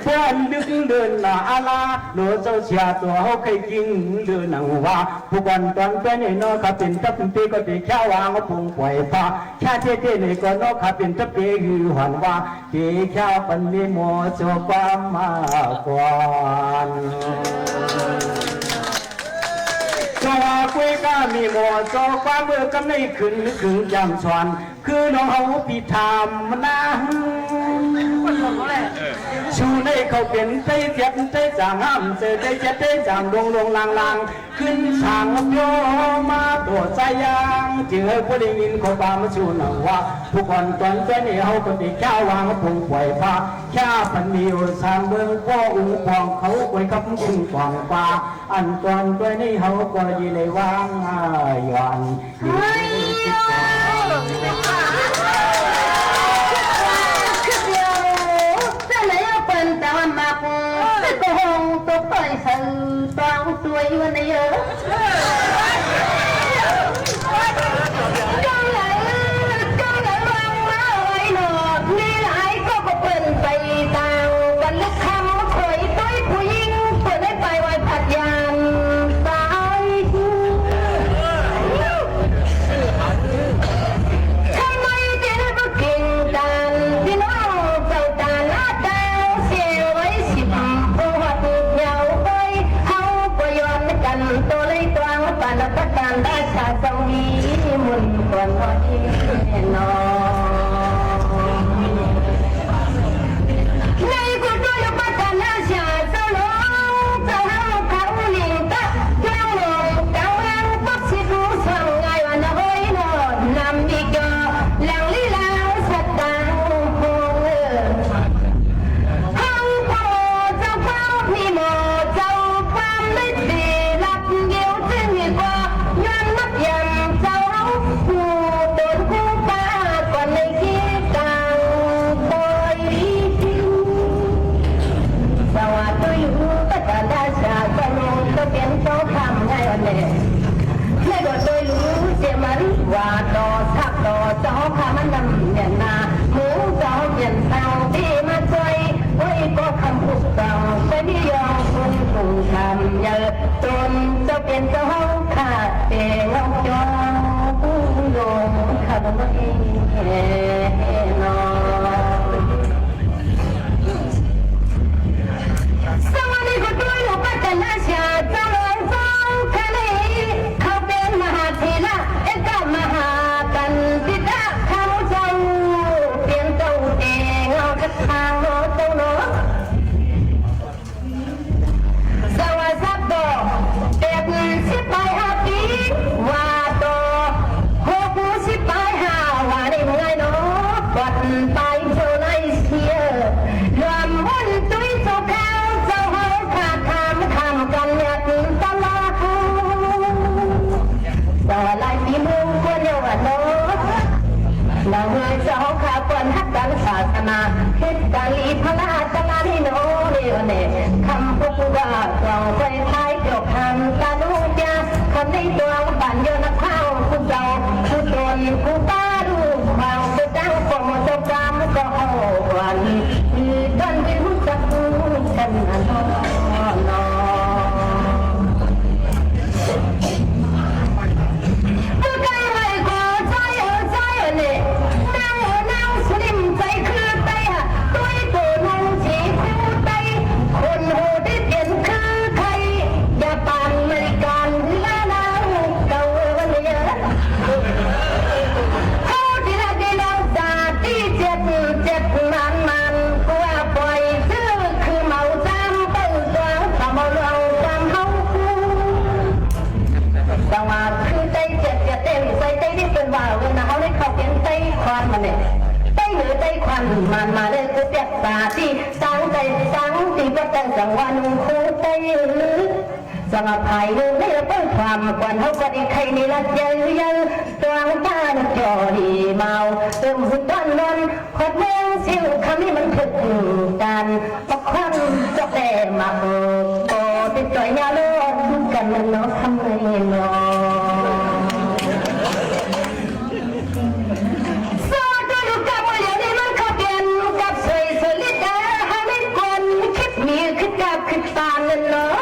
เพื่อนดึกเดินหน้าอาลาโลเจ้าเชียตัวเขาเคยกินเดินหนังว่าผู้กันตอนเป็นไอ้น้อขับเป็นตะปีก็เตะแค่วางพุงปล่อยฟ้าแค่เท่ๆนี่ก็น้อขับเป็นตะปีหือหันว่าเตะแค่ปันมีหมอเจ้าความมาก่อนจงว่าคุยก็มีหมอจอความเมื่อกำในขึ้นขึงจำสวนคือน้องเขาปีธรรมนะชูในเขาเป็นใจเจ็บใจจางห้ามเจอใจเจ็บใจจางลงลางขึ้นสางโยมาตัวใจยางเจอผู้ได้ยินเขาบามาชูหนังว่าผู้คนตอนเจ้านี่เขาปฏิแค่วางพุงปล่อยฟ้าแค่พันมีสางเมืองพ่ออุ้งพองเขาไว้กับคุ้งฟองฟ้าอันตอนตัวนี้เขาก็ยีเลยวางย้อนแต่ว่ามาก็หงตกต่อยสื่อตองตัว วันไหนเยอะก็เลยวังมาไว้หนอนี่หลายก็เปิ่นไปตามกันลูกคำเคยต้อยผู้หญิงเปิ่นได้ไปไว้ผัดยานตายทำไมเจ้าบ่เก่งกันพี่น้องเจ้าตาหน้าตาเสียไว้สิบประวัติยาวไปเฮาก็ย้อนกันตัวเลยตวงปานพัดการราชาทรงมีมุนควรน้อยนอในกุฏยปัตตานาชาเจ้าน้องเจ้าเฮาเขาหลิงตะเจ้าหลงเจ้าเฮาปักสิดูสั่งไงวันนะเฮ้ยนอนำดีกาหลังลีลาสัตตาโหเฮาพอเจ้าเฝ้าพี่หมอเจ้าความไม่ดีรับเกี่ยวจึงดีกว่าย้อนนับยำเจ้าเฮาผู้ตนคู่ป้าก่อนในคิดต่างปล่อยสวัสดีอยู่ปัตตานาชาตะลงก็เป็นเจ้าคำไงวันนี้ไม่ก็โดยรู้เสียมันว่าต่อทักต่อเจ้าคำมันนำเนี่ยนาหมูเจ้าเย็นเศร้าที่มาช่วยไว้ก็คำพูดเก่าไม่ได้ยอมคุณถูกทำเยอะจนเจ้าเป็นเจ้าขาดเตะเราจอผู้โยมคำว่าเองนอสวัสดีคุณด้วยหลวงปัตตานาชาเจ้าลอยฟ้องทะเลเขาเป็นมหาเทระเอกมหากันติดะเขาเจ้าเปลี่ยนเจ้าเองเอากระทางโนเจ้าโนสวัสดีดอกเด็กสิบไปห้าปีว่าต่อหกสิบไปห้าว่าได้ไงเนาะวัดไปเท่าไรเสียรวมวันตุ้ยเจ้าข้าวเจ้าเฮาขาดคำกันอยากตลอดสวัสดีปีมุงคนเดียวว่าเนาะเราเฮยเจ้าข้าวก่อนฮักกันศาสนาเฮ็ดกาลีพระราชการให้โนเดียวเนี่ยคำพูดว่าเราไปท้ายเกี่ยวคำตาดูจ้าคนในตัวบ้านเยอะนักข้าวคุณเจ้าคุณตนคุณป้าดูบางจะจ้างผมจะจำก็เอาวันต้นเป็นผู้จับกันนอนมันมาเลยคือเปียกตาที่ตั้งใจตั้งที่ก็ตั้งจังหวะนุ่งคู่ใจสงบภายเรื่องไม่ละเพิ่มความกวนเขาก็ดีใครนี่ละเยอะตัวบ้านจอดีเมาเติมหุ่นด้านนั้นขดแมงซิวคำนี้มันถึกกันประควันจะแต่มาโตติดต่อยยาโลดกันมันเนาะทำไงเนาะขึ้นตาเงินเนาะ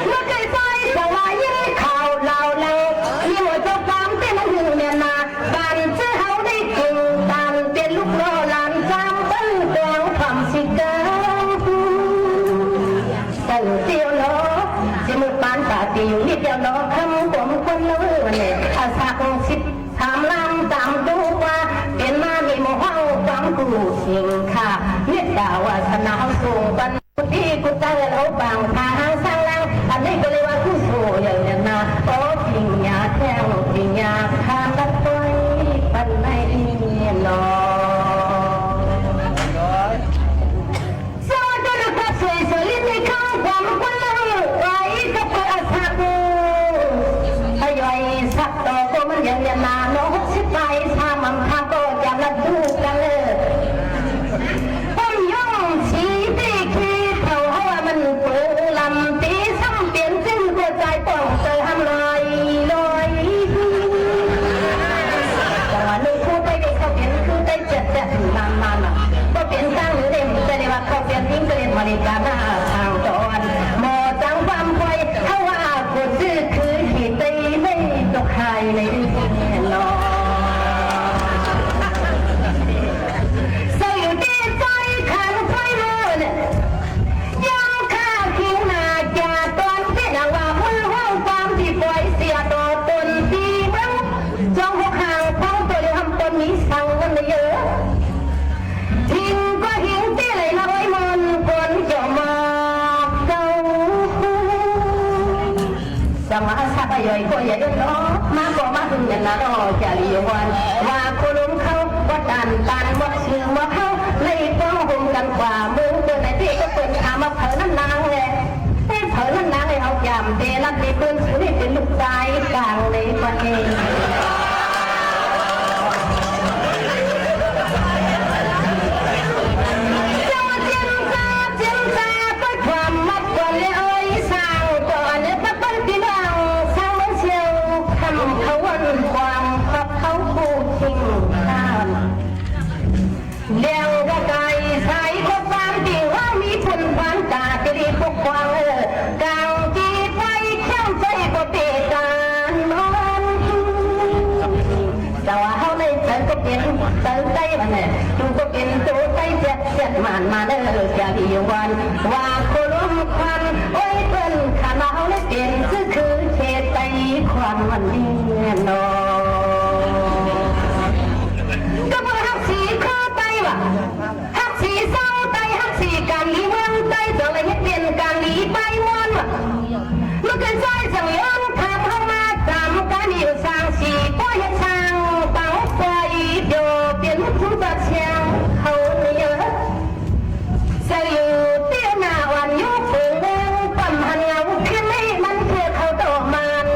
เมื่อเคยไปสวายยิ่งข่าวเรามีหัวเจ้าฟามเต้นหึงเนี่ยนาบ้านเจ้าเฮาได้กินตามเป็นลูกน้อหลานจำตั้งดวงความสิกาตั้งเตียวเนาะจะมือปานตาตีอยู่นิดเดียวเนาะคำผมคนละมือวันนี้อาสาคงสิบถามลำตามดูว่าเป็นมามีโมห้าวความกูสิงค่ะเม็ดดาวาสนาสูงปันที่กูตั้งเอาบางทางสร้างแล้วอันนี้ก็เลยว่ากูสู้อย่างนี้นะโอ้พิงยาแท้งพิงยาทางกันตัวปันไม่นอสวัสดีครับสวยๆลิ้นในข้าวความคนละไว้กับคนอาสากูทยอยสักต่อก็มันอย่างนี้นะน้องสิไปทางมันทางก็จะละดูกันเลยผมย่องสีตีคี ย่อยก็อย่าเดือดร้อนมาก็มาถึงอย่างนั้นรอจะเรียวันว่าคนล้มเขาว่าดันตันว่าชื่อว่าเขาเลยป้องหุ่มกันกว่ามือเปิดในที่ก็เปิดขามาเผยน้ำนางเลยเต้นเผยน้ำนางเลยเอาจำเตะลัดตีปืนสุริเป็นลูกชายกลางเลยวันเองเลี้ยงกระไก่ใส่พวกความจริงว่ามีผลฟันตาจะดีพวกควางกลางจีไปเข้าใจก็เตะการนอนแต่ว่าเขาไม่เจอก็เป็นเจอใจมันเนี่ยดูก็เป็นตัวใจเจ็ดมันมาเด้อจะดีวันว่าคนล้มควันโอ้ยเพิ่นขามาเขาได้เป็นคือเขตใจควันมันดีนอฮักสีเศร้าไตฮักสีการลีเมืองไตจะเลยให้เปลี่ยนการลีไปวันเมื่อกันใจสั่งย้อนทางเข้ามาตามการอยู่สร้างสีป้อยสร้างเป่าไฟโดเปลี่ยนผู้ตัดเชียงเขาเยอะเสียเตี้ยหน้าวันยุคฝืนแดงปั๊มหันเงาแค่ไม่มันเพื่อเขาต่อมัน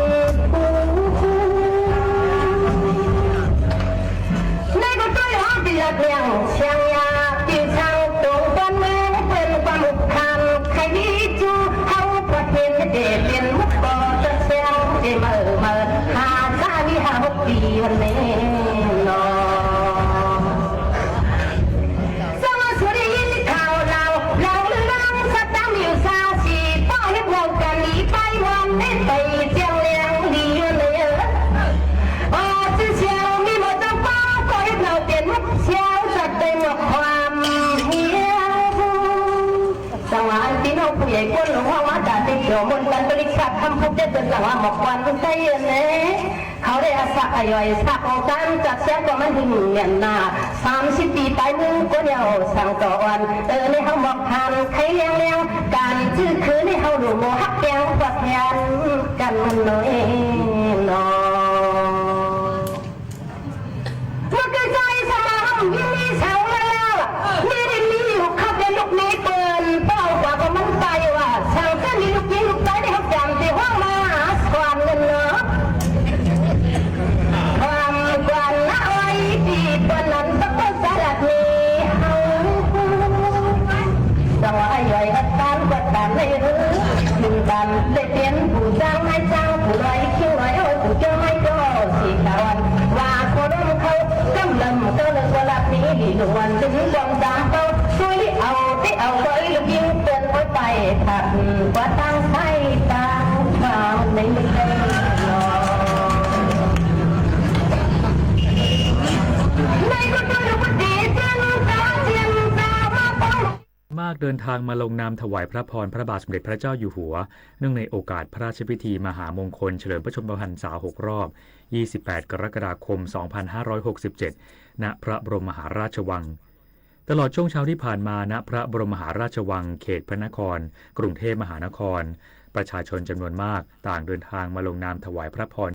ในก็ต้อยห้องปีละเพียงเชียงยาปีช่างตรงต้นเมืองเป็นความคันใครดีจูเขาประเทศเดชเป็นมุกบ่อจะเชียงเดเมื่อหาซาวิหา6 ปีวันนี้นอสวัสดียินข่าวเราเรื่องสตามิวซาสีป้อให้เรากันหนีไปวันนี้ไปเจียงเลียงดีเลยอ๋อชื่อเชียวมีหมดตั้งป้าก็ให้เราเปลี่ยนมุกเชียวจัดเต็มความเฮียสังวานพี่น้องผู้ใหญ่คนหลวงพ่อวัดด่านติดเกี่ยวมนกันบริษัททำพุทธเจ้าสังวานหมอกวันคนใจเย็นเลยเขาได้อาศักย่อยสักของการจัดเสียก็มันถึงเงียนหน้า30 ปีไปนึงก็เดียวสั่งต่อวันในเขาบอกทานใครเลี้ยงการชื่อคือในเขาดูโมหักแกงกว่าแทนกันมันน้อยนอเมื่อใจสมาหำยิ่งมีเสาแล้วนี่ได้มีอยู่ขับเป็นลูกนี้เปินเป้ากว่าก็มันไปว่าสั่งเส้นมีลูกยิงลูกใจได้เขาจำที่ห้องมาหาความเงินเนาะความกวนละไว้ที่ปนนั้นต้องสลัดมีเฮาจังหวะย่อยอัดตานกดดันในหรือหนึ่งดันได้เปลี่ยนผู้จ้างให้จ้างผู้ไรคิ้วไรโอ้ผู้เจ้าไม่ก็สีขาวว่าคนเขากำลังก็เลยว่าลับนี้ดีหนึ่งวันถึงความจำเขาช่วยเอาที่เอาไว้ลูกยิงเตือนไว้ไปถัดว่าตั้งใจตาข่าวในมือเดินนอไม่ก็ต้องรู้ว่าดีจังตาเจียงตามาป้องมากเดินทางมาลงนามถวายพระพรพระบาทสมเด็จพระเจ้าอยู่หัวเนื่องในโอกาสพระราชพิธีมหามงคลเฉลิมพระชนมพรรษา6 รอบ28 กรกฎาคม 2567 ณ พระบรมมหาราชวังตลอดช่วงเช้าที่ผ่านมาณพระบรมมหาราชวังเขตพระนครกรุงเทพมหานครประชาชนจำนวนมากต่างเดินทางมาลงนามถวายพระพร